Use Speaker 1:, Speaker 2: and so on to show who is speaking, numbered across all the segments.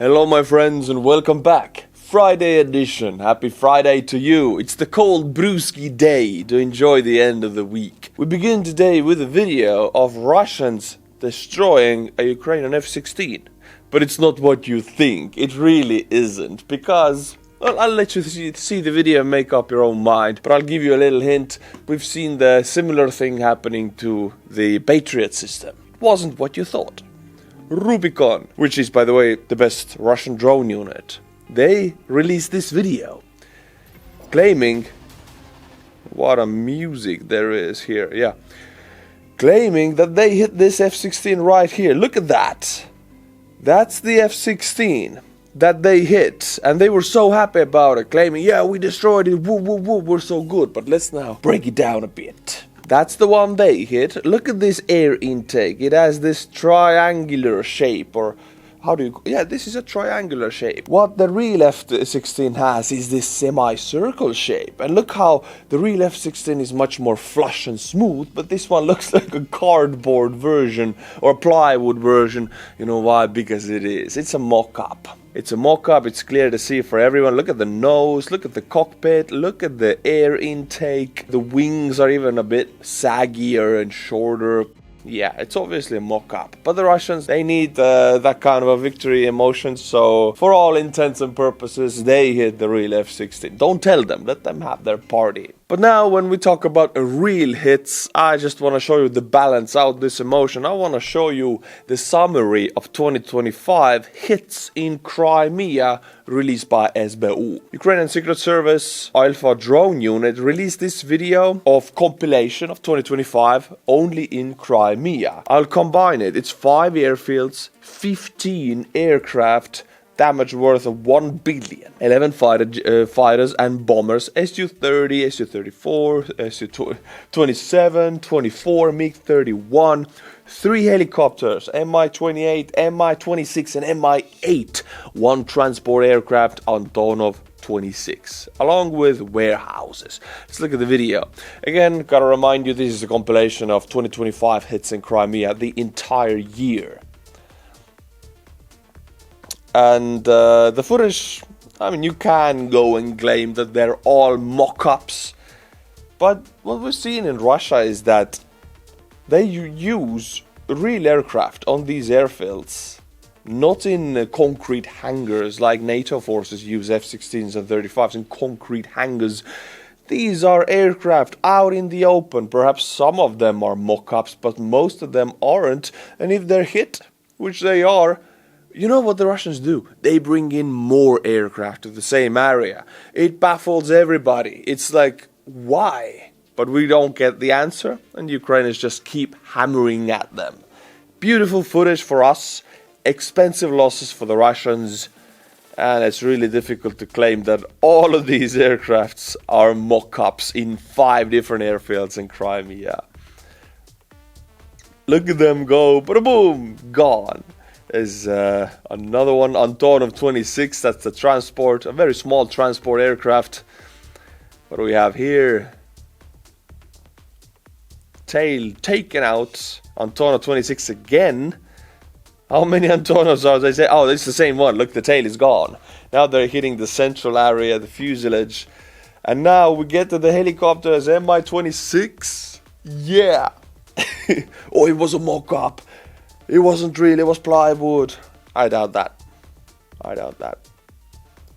Speaker 1: Hello my friends and welcome back. Friday edition. Happy Friday to you. It's the cold brewski day to enjoy the end of the week. We begin today with a video of Russians destroying a Ukrainian F-16. But it's not what you think. It really isn't. Because, well, I'll let you see the video and make up your own mind. But I'll give you a little hint. We've seen the similar thing happening to the Patriot system. It wasn't what you thought. Rubicon, which is, by the way, the best Russian drone unit, they released this video claiming, what a music there is here, yeah, claiming that they hit this F-16 right here. Look at that. That's the F-16 that they hit, and they were so happy about it, claiming, yeah, we destroyed it, woo, woo, woo, we're so good. But let's now break it down a bit. That's the one they hit. Look at this air intake. It has this triangular shape, or how do you... Yeah, this is a triangular shape. What the real F-16 has is this semicircle shape. And look how the real F-16 is much more flush and smooth, but this one looks like a cardboard version or a plywood version. You know why? Because it is. It's a mock-up. It's a mock-up, it's clear to see for everyone. Look at the nose, look at the cockpit, look at the air intake. The wings are even a bit saggier and shorter. Yeah, it's obviously a mock-up. But the Russians, they need that kind of a victory emotion. So, for all intents and purposes, they hit the real F-16. Don't tell them, let them have their party. But now, when we talk about real hits, I just want to show you the balance out this emotion. I want to show you the summary of 2025 hits in Crimea released by SBU. Ukrainian Secret Service Alpha drone unit released this video of compilation of 2025 only in Crimea. I'll combine it. It's 5 airfields, 15 aircraft, damage worth of 1 billion. 11 fighters and bombers, SU-30, SU-34, SU-27, 24, MiG-31, 3 helicopters, Mi-28, Mi-26 and Mi-8, 1 transport aircraft, Antonov 26, along with warehouses. Let's look at the video. Again, gotta remind you, this is a compilation of 2025 hits in Crimea, the entire year. And the footage, I mean, you can go and claim that they're all mock-ups. But what we're seeing in Russia is that they use real aircraft on these airfields. Not in concrete hangars like NATO forces use F-16s and 35s in concrete hangars. These are aircraft out in the open. Perhaps some of them are mock-ups, but most of them aren't. And if they're hit, which they are, you know what the Russians do? They bring in more aircraft to the same area. It baffles everybody. It's like, why? But we don't get the answer, and Ukrainians just keep hammering at them. Beautiful footage for us, expensive losses for the Russians, and it's really difficult to claim that all of these aircrafts are mock-ups in 5 different airfields in Crimea. Look at them go, boom, gone. There's another one, Antonov 26, that's the transport, a very small transport aircraft. What do we have here? Tail taken out, Antonov 26 again. How many Antonovs are they? Oh, it's the same one. Look, the tail is gone. Now they're hitting the central area, the fuselage. And now we get to the helicopters, Mi-26. Yeah. Oh, it was a mock-up. It wasn't real, it was plywood. I doubt that. I doubt that.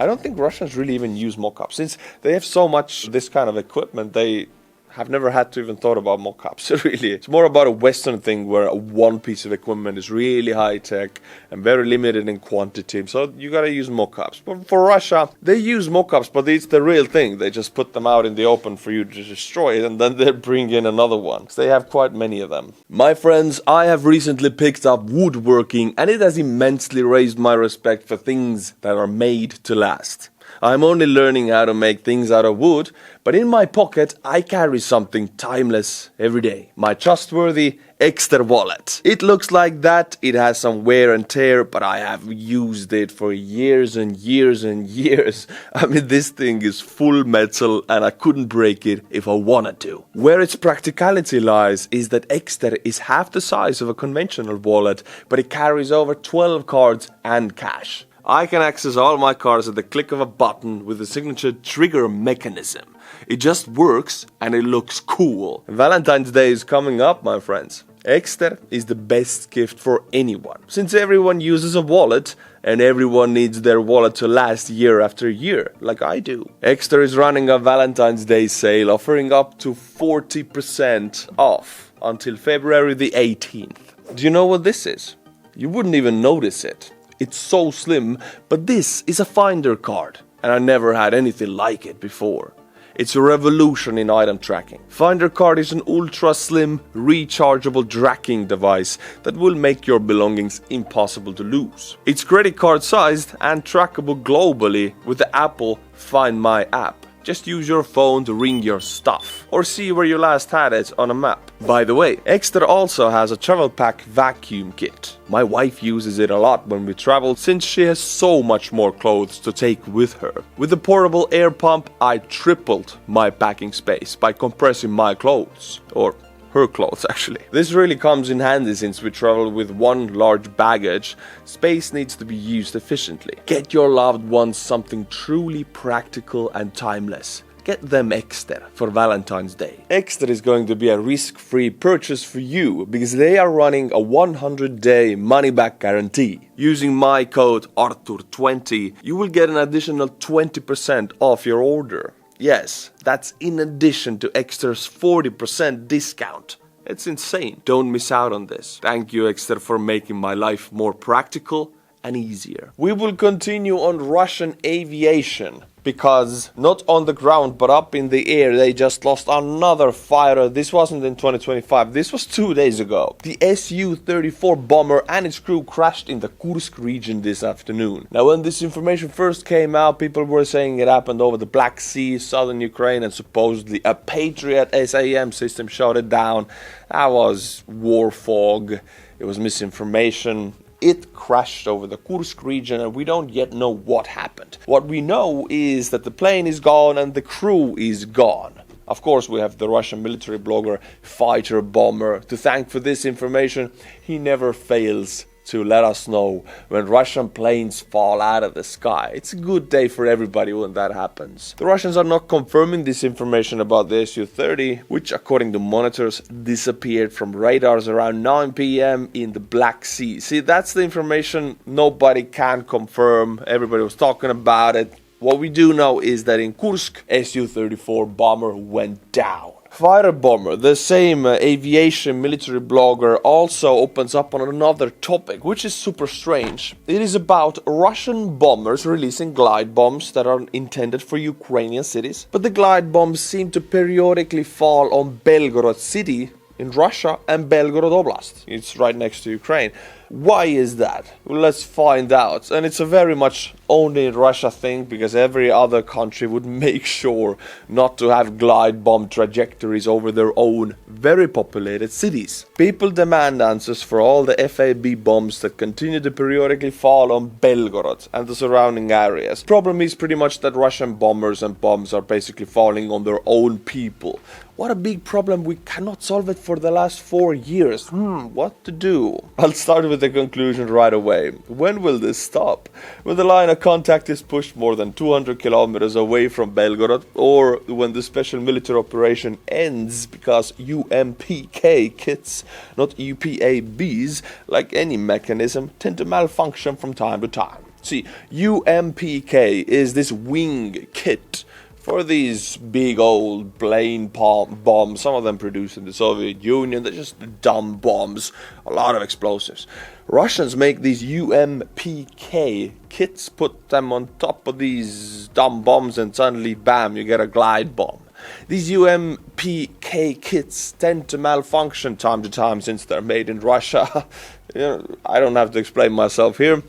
Speaker 1: I don't think Russians really even use mock-ups. Since they have so much this kind of equipment, they have never had to even thought about mock-ups, really. It's more about a Western thing where one piece of equipment is really high-tech and very limited in quantity. So you gotta use mock-ups. But for Russia, they use mock-ups, but it's the real thing. They just put them out in the open for you to destroy it, and then they bring in another one. So they have quite many of them. My friends, I have recently picked up woodworking, and it has immensely raised my respect for things that are made to last. I'm only learning how to make things out of wood, but in my pocket I carry something timeless every day. My trustworthy Exter wallet. It looks like that, it has some wear and tear, but I have used it for years and years and years. I mean, this thing is full metal and I couldn't break it if I wanted to. Where its practicality lies is that Exter is half the size of a conventional wallet, but it carries over 12 cards and cash. I can access all my cars at the click of a button with the signature trigger mechanism. It just works and it looks cool. Valentine's Day is coming up, my friends. Extra is the best gift for anyone, since everyone uses a wallet and everyone needs their wallet to last year after year, like I do. Extra is running a Valentine's Day sale offering up to 40% off until February the 18th. Do you know what this is? You wouldn't even notice it. It's so slim, but this is a finder card, and I never had anything like it before. It's a revolution in item tracking. Finder card is an ultra slim, rechargeable tracking device that will make your belongings impossible to lose. It's credit card sized and trackable globally with the Apple Find My app. Just use your phone to ring your stuff or see where you last had it on a map. By the way, Extra also has a travel pack vacuum kit. My wife uses it a lot when we travel since she has so much more clothes to take with her. With the portable air pump, I tripled my packing space by compressing my clothes. Or her clothes, actually. This really comes in handy since we travel with one large baggage. Space needs to be used efficiently. Get your loved ones something truly practical and timeless. Get them Extra for Valentine's Day. Extra is going to be a risk-free purchase for you because they are running a 100-day money-back guarantee. Using my code Artur20, you will get an additional 20% off your order. Yes, that's in addition to Extra's 40% discount. It's insane. Don't miss out on this. Thank you, Extra, for making my life more practical and easier. We will continue on Russian aviation, because not on the ground but up in the air they just lost another fighter. This wasn't in 2025, this was 2 days ago. The SU-34 bomber and its crew crashed in the Kursk region this afternoon. Now, when this information first came out, people were saying it happened over the Black Sea, southern Ukraine, and supposedly a Patriot SAM system shot it down. That was war fog, it was misinformation. It crashed over the Kursk region and we don't yet know what happened. What we know is that the plane is gone and the crew is gone. Of course, we have the Russian military blogger Fighterbomber to thank for this information. He never fails to let us know when Russian planes fall out of the sky. It's a good day for everybody when that happens. The Russians are not confirming this information about the Su-30, which according to monitors disappeared from radars around 9 p.m. in the Black Sea. See, that's the information nobody can confirm. Everybody was talking about it. What we do know is that in Kursk, Su-34 bomber went down. Fighterbomber, the same aviation military blogger, also opens up on another topic, which is super strange. It is about Russian bombers releasing glide bombs that are intended for Ukrainian cities, but the glide bombs seem to periodically fall on Belgorod city in Russia and Belgorod Oblast. It's right next to Ukraine. Why is that? Well, let's find out. And it's a very much only in Russia thing, because every other country would make sure not to have glide bomb trajectories over their own very populated cities. People demand answers for all the FAB bombs that continue to periodically fall on Belgorod and the surrounding areas. Problem is pretty much that Russian bombers and bombs are basically falling on their own people. What a big problem, we cannot solve it for the last 4 years. What to do? I'll start with the conclusion right away. When will this stop? When the line of contact is pushed more than 200 kilometers away from Belgorod, or when the special military operation ends because UMPK kits, not UPABs, like any mechanism, tend to malfunction from time to time. See, UMPK is this wing kit for these big old plane bombs, some of them produced in the Soviet Union. They're just dumb bombs, a lot of explosives. Russians make these UMPK kits, put them on top of these dumb bombs, and suddenly, bam, you get a glide bomb. These UMPK kits tend to malfunction time to time since they're made in Russia. I don't have to explain myself here.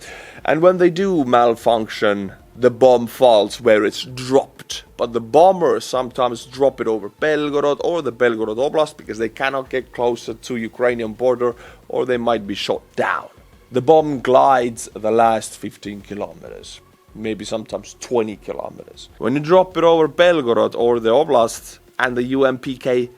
Speaker 1: And when they do malfunction, the bomb falls where it's dropped. But the bombers sometimes drop it over Belgorod or the Belgorod Oblast because they cannot get closer to Ukrainian border or they might be shot down. The bomb glides the last 15 kilometers, maybe sometimes 20 kilometers. When you drop it over Belgorod or the Oblast and the UMPK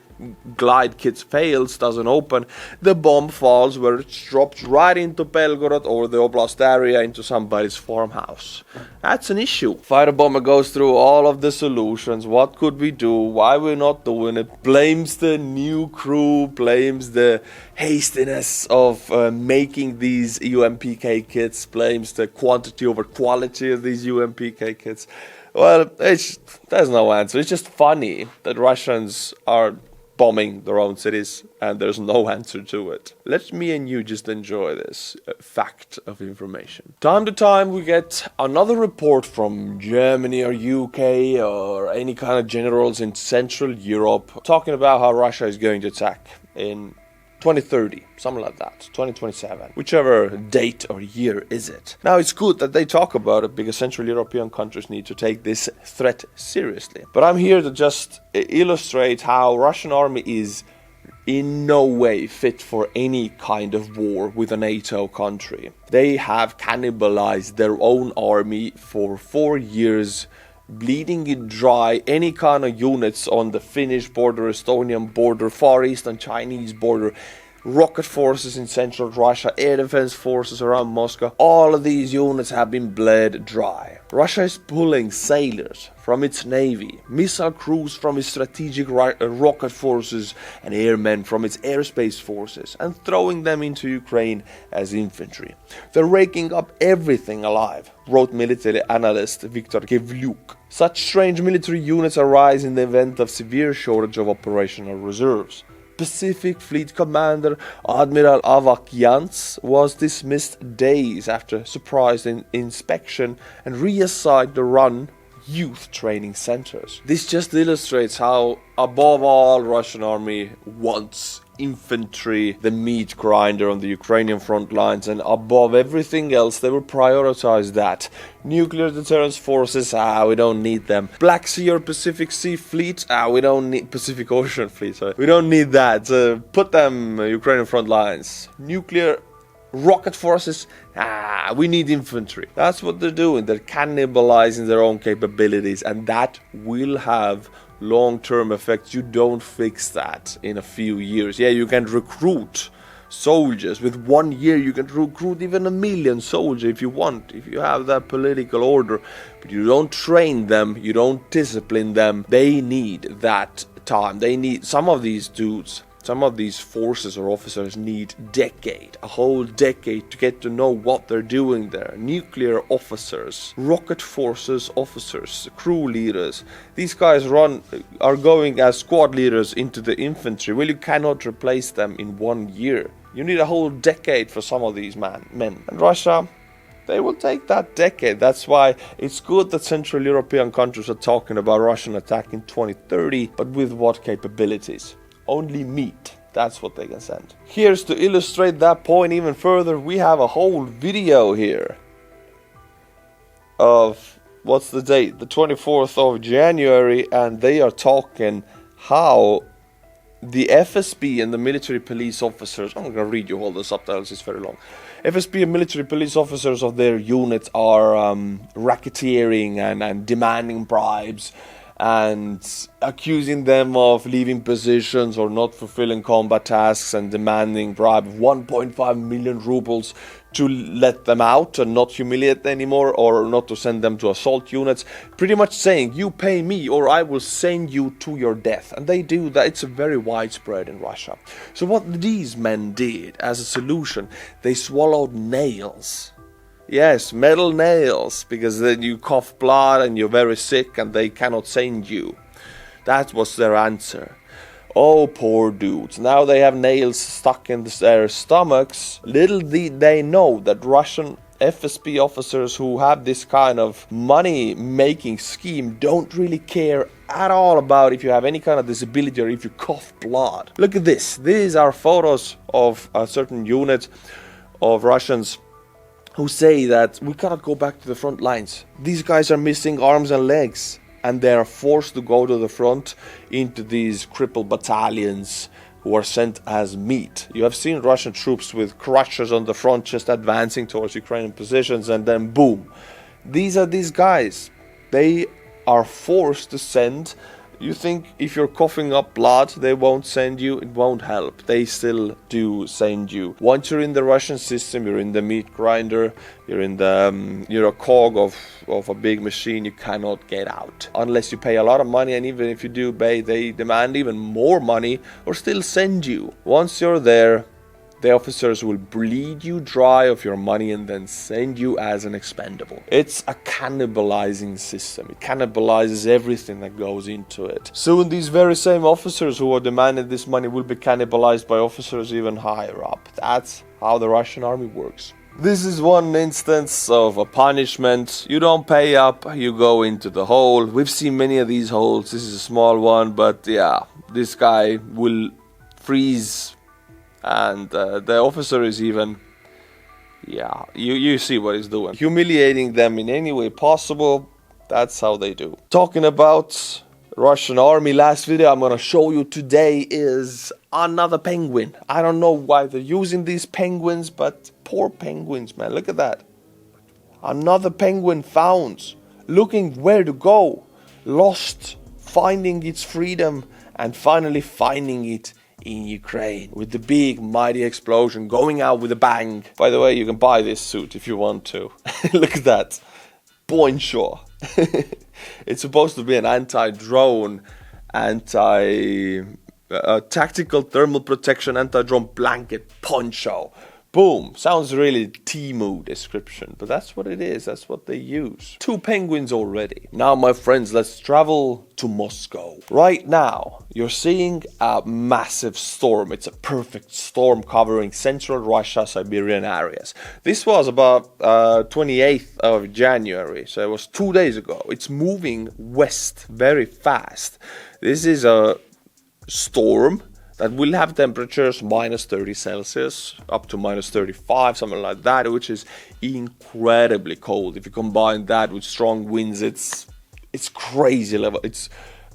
Speaker 1: glide kit fails, doesn't open, the bomb falls where it drops right into Belgorod or the oblast area into somebody's farmhouse. That's an issue. Fighterbomber goes through all of the solutions. What could we do? Why we're not doing it? Blames the new crew, blames the hastiness of making these UMPK kits, blames the quantity over quality of these UMPK kits. Well, there's no answer. It's just funny that Russians are bombing their own cities and there's no answer to it. Let me and you just enjoy this fact of information. Time to time we get another report from Germany or UK or any kind of generals in Central Europe talking about how Russia is going to attack in 2030, something like that, 2027, whichever date or year is it. Now it's good that they talk about it because Central European countries need to take this threat seriously. But I'm here to just illustrate how Russian army is in no way fit for any kind of war with a NATO country. They have cannibalized their own army for 4 years, bleeding it dry. Any kind of units on the Finnish border, Estonian border, Far East and Chinese border, rocket forces in central Russia, air defense forces around Moscow, all of these units have been bled dry. Russia is pulling sailors from its navy, missile crews from its strategic rocket forces and airmen from its airspace forces and throwing them into Ukraine as infantry. They're raking up everything alive, wrote military analyst Viktor Kevlyuk. Such strange military units arise in the event of severe shortage of operational reserves. Pacific Fleet Commander Admiral Avakians was dismissed days after surprise inspection and reassigned to run youth training centers. This just illustrates how, above all, Russian army wants infantry, the meat grinder on the Ukrainian front lines, and above everything else they will prioritize that. Nuclear deterrence forces, we don't need them. Black Sea or Pacific Sea fleet, we don't need Pacific Ocean fleet, sorry. We don't need that. Put them Ukrainian front lines. Nuclear rocket forces, we need infantry. That's what they're doing. They're cannibalizing their own capabilities, and that will have long-term effects. You don't fix that in a few years. Yeah, you can recruit soldiers. With 1 year you can recruit even 1 million soldiers if you want, if you have that political order, but you don't train them, you don't discipline them. They need that time. They need, some of these dudes, some of these forces or officers need a whole decade to get to know what they're doing there. Nuclear officers, rocket forces officers, crew leaders. These guys are going as squad leaders into the infantry. Well, you cannot replace them in 1 year. You need a whole decade for some of these men. And Russia, they will take that decade. That's why it's good that Central European countries are talking about Russian attack in 2030, but with what capabilities? Only meat. That's what they can send. Here's to illustrate that point even further. We have a whole video here of, what's the date? The 24th of January, and they are talking how the FSB and the military police officers, I'm not going to read you all the subtitles, it's very long. FSB and military police officers of their units are racketeering and demanding bribes and accusing them of leaving positions or not fulfilling combat tasks and demanding bribe of 1.5 million rubles to let them out and not humiliate them anymore, or not to send them to assault units. Pretty much saying, you pay me or I will send you to your death. And they do that. It's very widespread in Russia. So what these men did as a solution, they swallowed nails. Yes, metal nails, because then you cough blood and you're very sick and they cannot send you. That was their answer. Oh, poor dudes. Now they have nails stuck in their stomachs. Little did they know that Russian FSB officers who have this kind of money-making scheme don't really care at all about if you have any kind of disability or if you cough blood. Look at this. These are photos of a certain unit of Russians who say that we cannot go back to the front lines. These guys are missing arms and legs, and they are forced to go to the front into these crippled battalions who are sent as meat. You have seen Russian troops with crushers on the front just advancing towards Ukrainian positions, and then boom. These are these guys. They are forced to send You think if you're coughing up blood, they won't send you? It won't help. They still do send you. Once you're in the Russian system, you're in the meat grinder, you're in the you're a cog of a big machine. You cannot get out unless you pay a lot of money, and even if you do pay, they demand even more money or still send you. Once you're there, the officers will bleed you dry of your money and then send you as an expendable. It's a cannibalising system. It cannibalizes everything that goes into it. Soon these very same officers who are demanding this money will be cannibalized by officers even higher up. That's how the Russian army works. This is one instance of a punishment. You don't pay up, you go into the hole. We've seen many of these holes. This is a small one, but yeah, this guy will freeze. And the officer is even, yeah, you see what he's doing. Humiliating them in any way possible. That's how they do. Talking about Russian army, last video I'm gonna show you today is another penguin. I don't know why they're using these penguins, but poor penguins, man. Look at that. Another penguin found, looking where to go. Lost, finding its freedom, and finally finding it in Ukraine, with the big mighty explosion going out with a bang. By the way, you can buy this suit if you want to. Look at that. Poncho. It's supposed to be an anti-drone, tactical thermal protection, anti-drone blanket poncho. Boom. Sounds really Temu description, but that's what it is. That's what they use. 2 penguins already. Now, my friends, let's travel to Moscow. Right now, you're seeing a massive storm. It's a perfect storm covering central Russia, Siberian areas. This was about 28th of January, so it was 2 days ago. It's moving west very fast. This is a storm that will have temperatures minus 30 Celsius up to minus 35, something like that, which is incredibly cold. If you combine that with strong winds, it's crazy level. It's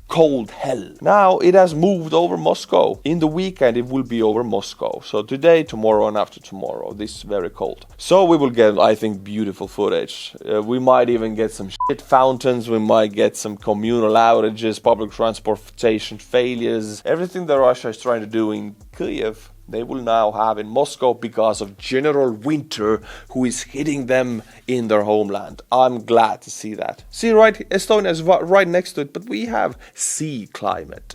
Speaker 1: cold hell. Now it has moved over Moscow. In the weekend it will be over Moscow. So today, tomorrow, and after tomorrow, this is very cold. So we will get, I think, beautiful footage. We might even get some shit fountains. We might get some communal outages, public transportation failures. Everything that Russia is trying to do in Kyiv, they will now have in Moscow because of General Winter, who is hitting them in their homeland. I'm glad to see that. See, right, Estonia is right next to it, but we have sea climate.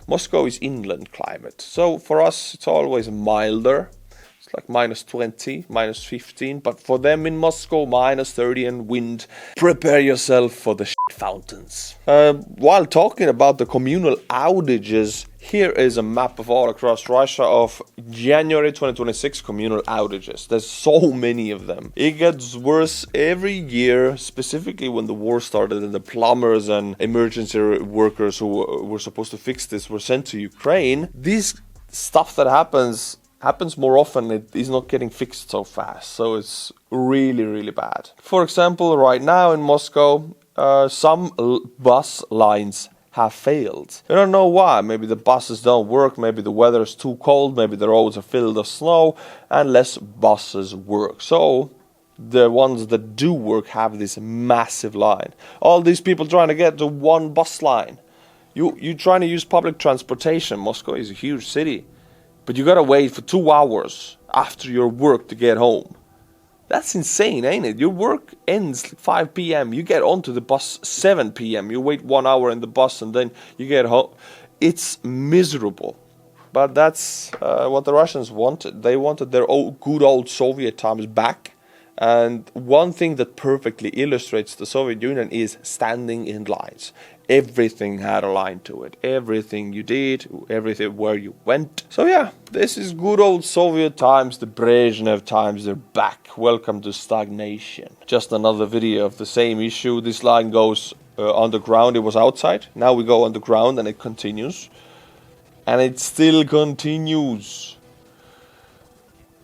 Speaker 1: Moscow is inland climate. So for us, it's always milder. It's like minus 20, minus 15. But for them in Moscow, minus 30 and wind. Prepare yourself for the shit fountains. While talking about the communal outages, here is a map of all across Russia of January 2026 communal outages. There's so many of them. It gets worse every year, specifically when the war started and the plumbers and emergency workers who were supposed to fix this were sent to Ukraine. This stuff that happens more often. It is not getting fixed so fast. So it's really, really bad. For example, right now in Moscow, some bus lines have failed. I don't know why. Maybe the buses don't work, maybe the weather is too cold, maybe the roads are filled with snow and less buses work. So the ones that do work have this massive line. All these people trying to get to one bus line. You're trying to use public transportation. Moscow is a huge city, but you gotta wait for 2 hours after your work to get home. That's insane, ain't it? Your work ends 5 p.m. You get onto the bus 7 p.m. You wait 1 hour in the bus and then you get home. It's miserable. But that's what the Russians wanted. They wanted their good old Soviet times back. And one thing that perfectly illustrates the Soviet Union is standing in lines. Everything had a line to it. Everything you did, everything where you went. So yeah, this is good old Soviet times, the Brezhnev times, they're back. Welcome to stagnation. Just another video of the same issue. This line goes underground, it was outside. Now we go underground and it continues. And it still continues.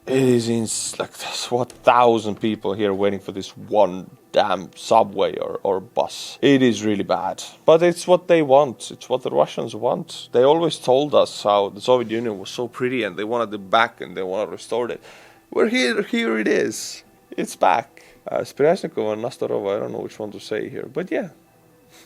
Speaker 1: It is in like there's 1,000 people here waiting for this one damn subway or bus. It is really bad. But it's what they want. It's what the Russians want. They always told us how the Soviet Union was so pretty and they wanted it back and they want to restore it. We're here. Here it is. It's back. Spiryasnikov and Nastarova, I don't know which one to say here. But yeah,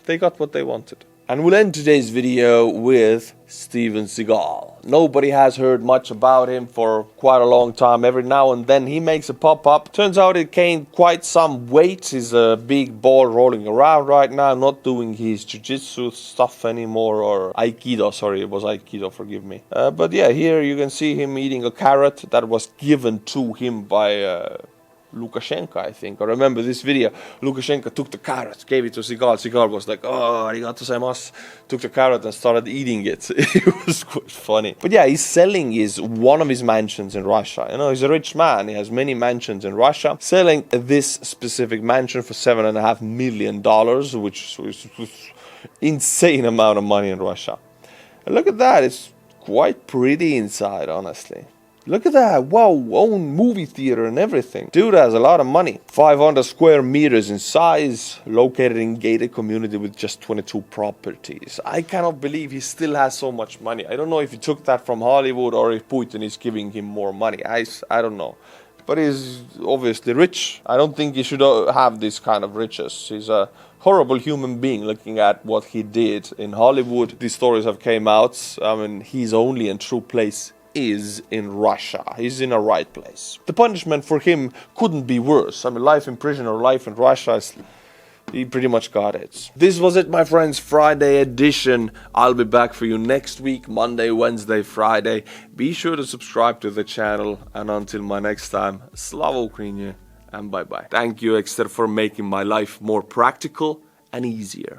Speaker 1: they got what they wanted. And we'll end today's video with Steven Seagal. Nobody has heard much about him for quite a long time. Every now and then he makes a pop-up. Turns out he gained quite some weight. He's a big ball rolling around right now, not doing his jiu-jitsu stuff anymore, or aikido, sorry, it was aikido, forgive me. But yeah, here you can see him eating a carrot that was given to him by Lukashenko, I think. I remember this video. Lukashenko took the carrot, gave it to Seagal. Seagal was like, "Oh, arigato gozaimasu." Took the carrot and started eating it. It was quite funny. But yeah, he's selling one of his mansions in Russia. You know, he's a rich man. He has many mansions in Russia. Selling this specific mansion for $7.5 million, which is insane amount of money in Russia. And look at that. It's quite pretty inside, honestly. Look at that, wow, own movie theater and everything. Dude has a lot of money. 500 square meters in size, located in gated community with just 22 properties. I cannot believe he still has so much money. I don't know if he took that from Hollywood or if Putin is giving him more money. I don't know. But he's obviously rich. I don't think he should have this kind of riches. He's a horrible human being looking at what he did in Hollywood. These stories have came out. I mean, his only and true place is in Russia. He's in a right place. The punishment for him couldn't be worse. I mean, life in prison or life in Russia, he pretty much got it. This was it, my friends, Friday edition. I'll be back for you next week, Monday, Wednesday, Friday. Be sure to subscribe to the channel, and until my next time, Slava Ukraini, and bye-bye. Thank you, Exter, for making my life more practical and easier.